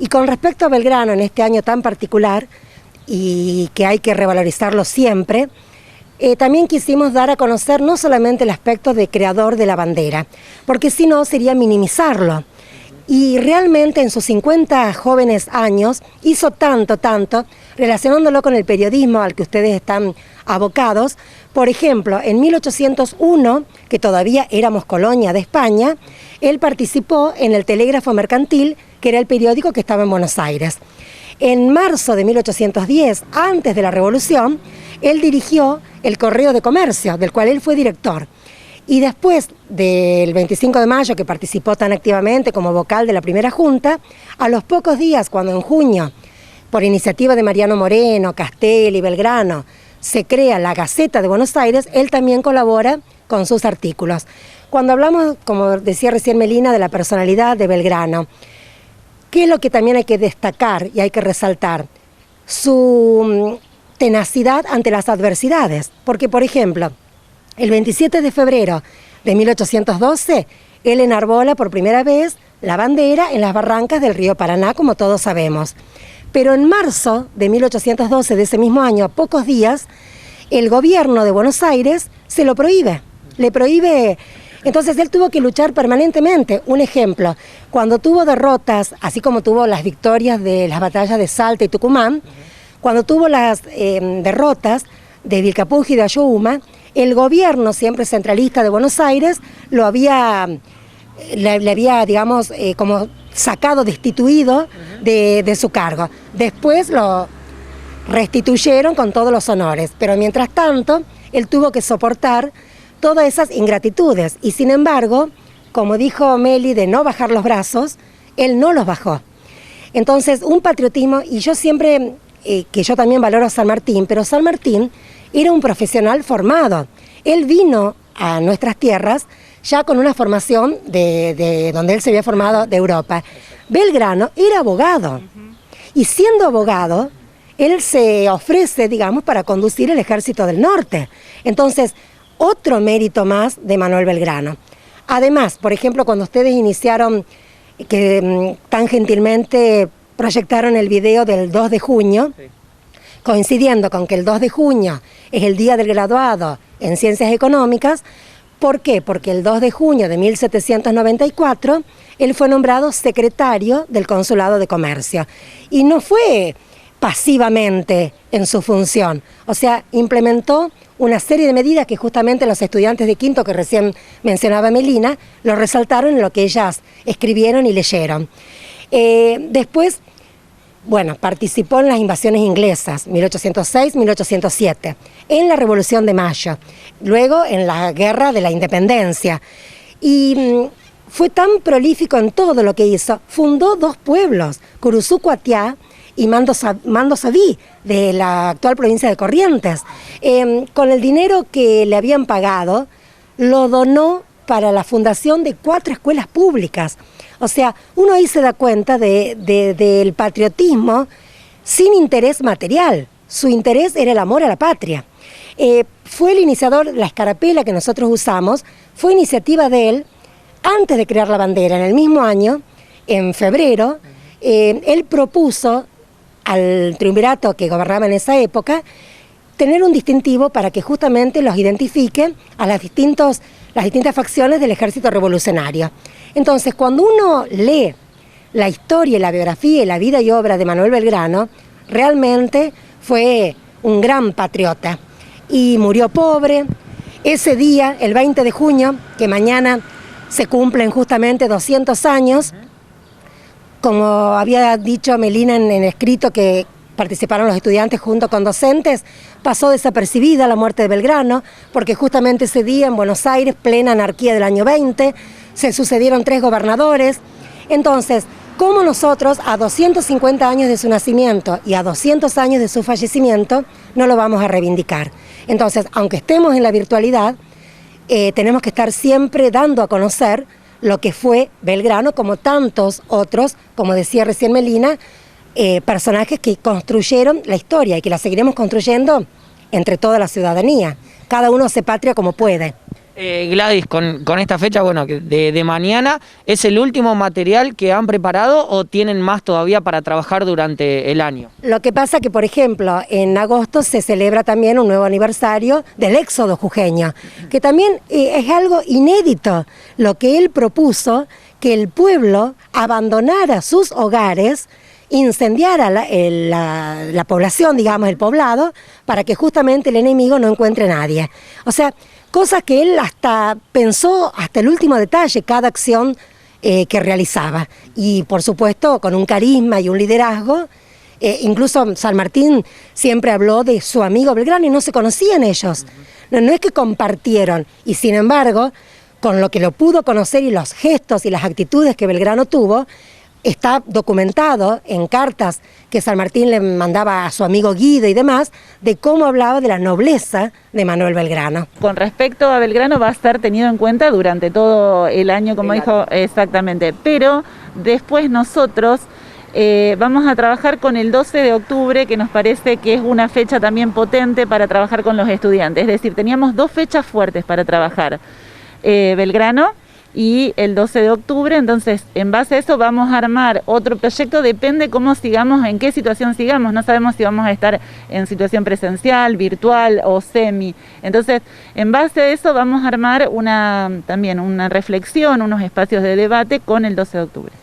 Y con respecto a Belgrano, en este año tan particular, y que hay que revalorizarlo siempre, también quisimos dar a conocer no solamente el aspecto de creador de la bandera, porque si no sería minimizarlo. Y realmente en sus 50 jóvenes años hizo tanto, relacionándolo con el periodismo al que ustedes están abocados. Por ejemplo, en 1801, que todavía éramos colonia de España, él participó en el Telégrafo Mercantil, que era el periódico que estaba en Buenos Aires. En marzo de 1810, antes de la Revolución, él dirigió el Correo de Comercio, del cual él fue director. Y después del 25 de mayo, que participó tan activamente como vocal de la primera junta, a los pocos días, cuando en junio, por iniciativa de Mariano Moreno, Castelli y Belgrano, se crea la Gaceta de Buenos Aires, él también colabora con sus artículos. Cuando hablamos, como decía recién Melina, de la personalidad de Belgrano, ¿qué es lo que también hay que destacar y hay que resaltar? Su tenacidad ante las adversidades. Porque, por ejemplo, el 27 de febrero de 1812, él enarbola por primera vez la bandera en las barrancas del río Paraná, como todos sabemos. Pero en marzo de 1812, de ese mismo año, a pocos días, el gobierno de Buenos Aires se lo prohíbe. Le prohíbe. Entonces él tuvo que luchar permanentemente. Un ejemplo, cuando tuvo derrotas, así como tuvo las victorias de las batallas de Salta y Tucumán, cuando tuvo las derrotas de Vilcapugio y de Ayohuma, el gobierno, siempre centralista de Buenos Aires, le había, digamos, como sacado, destituido de su cargo. Después lo restituyeron con todos los honores, pero mientras tanto, él tuvo que soportar todas esas ingratitudes. Y sin embargo, como dijo Meli, de no bajar los brazos, él no los bajó. Entonces, un patriotismo, y yo siempre, que yo también valoro a San Martín, pero San Martín era un profesional formado. Él vino a nuestras tierras ya con una formación de donde él se había formado de Europa. Belgrano era abogado, y siendo abogado, él se ofrece, digamos, para conducir el Ejército del Norte. Entonces, otro mérito más de Manuel Belgrano. Además, por ejemplo, cuando ustedes iniciaron, que tan gentilmente proyectaron el video del 2 de junio, sí, coincidiendo con que el 2 de junio es el día del graduado en Ciencias Económicas. ¿Por qué? Porque el 2 de junio de 1794 él fue nombrado secretario del Consulado de Comercio. Y no fue pasivamente en su función, o sea, implementó una serie de medidas que justamente los estudiantes de quinto, que recién mencionaba Melina, lo resaltaron en lo que ellas escribieron y leyeron. Después, bueno, participó en las invasiones inglesas, 1806, 1807, en la Revolución de Mayo, luego en la Guerra de la Independencia. Y fue tan prolífico en todo lo que hizo. Fundó 2 pueblos, Curuzú Cuatiá y Mando Sabí, de la actual provincia de Corrientes. Con el dinero que le habían pagado, lo donó para la fundación de 4 escuelas públicas. O sea, uno ahí se da cuenta del patriotismo sin interés material. Su interés era el amor a la patria. Fue el iniciador, la escarapela que nosotros usamos, fue iniciativa de él antes de crear la bandera. En el mismo año, en febrero, él propuso al triunvirato que gobernaba en esa época tener un distintivo para que justamente los identifique a las distintas facciones del ejército revolucionario. Entonces, cuando uno lee la historia, la biografía y la vida y obra de Manuel Belgrano, realmente fue un gran patriota y murió pobre. Ese día, el 20 de junio, que mañana se cumplen justamente 200 años, como había dicho Melina en el escrito que participaron los estudiantes junto con docentes, pasó desapercibida la muerte de Belgrano, porque justamente ese día en Buenos Aires, plena anarquía del año 20, se sucedieron 3 gobernadores. Entonces, ¿cómo nosotros a 250 años de su nacimiento y a 200 años de su fallecimiento no lo vamos a reivindicar? Entonces, aunque estemos en la virtualidad, tenemos que estar siempre dando a conocer lo que fue Belgrano, como tantos otros, como decía recién Melina, personajes que construyeron la historia y que la seguiremos construyendo entre toda la ciudadanía. Cada uno hace patria como puede. Gladys, con esta fecha, bueno, de mañana, ¿es el último material que han preparado o tienen más todavía para trabajar durante el año? Lo que pasa que, por ejemplo, en agosto se celebra también un nuevo aniversario del éxodo jujeño, que también es algo inédito, lo que él propuso, que el pueblo abandonara sus hogares, incendiara la población, digamos, el poblado, para que justamente el enemigo no encuentre a nadie. O sea, cosas que él hasta pensó hasta el último detalle, cada acción que realizaba. Y por supuesto con un carisma y un liderazgo. Incluso San Martín siempre habló de su amigo Belgrano y no se conocían ellos. No es que compartieron. Y sin embargo, con lo que lo pudo conocer y los gestos y las actitudes que Belgrano tuvo, está documentado en cartas que San Martín le mandaba a su amigo Guido y demás, de cómo hablaba de la nobleza de Manuel Belgrano. Con respecto a Belgrano, va a estar tenido en cuenta durante todo el año, como dijo exactamente, pero después nosotros vamos a trabajar con el 12 de octubre, que nos parece que es una fecha también potente para trabajar con los estudiantes. Es decir, teníamos 2 fechas fuertes para trabajar, Belgrano y el 12 de octubre, entonces en base a eso vamos a armar otro proyecto, depende cómo sigamos, en qué situación sigamos, no sabemos si vamos a estar en situación presencial, virtual o semi, entonces en base a eso vamos a armar también una reflexión, unos espacios de debate con el 12 de octubre.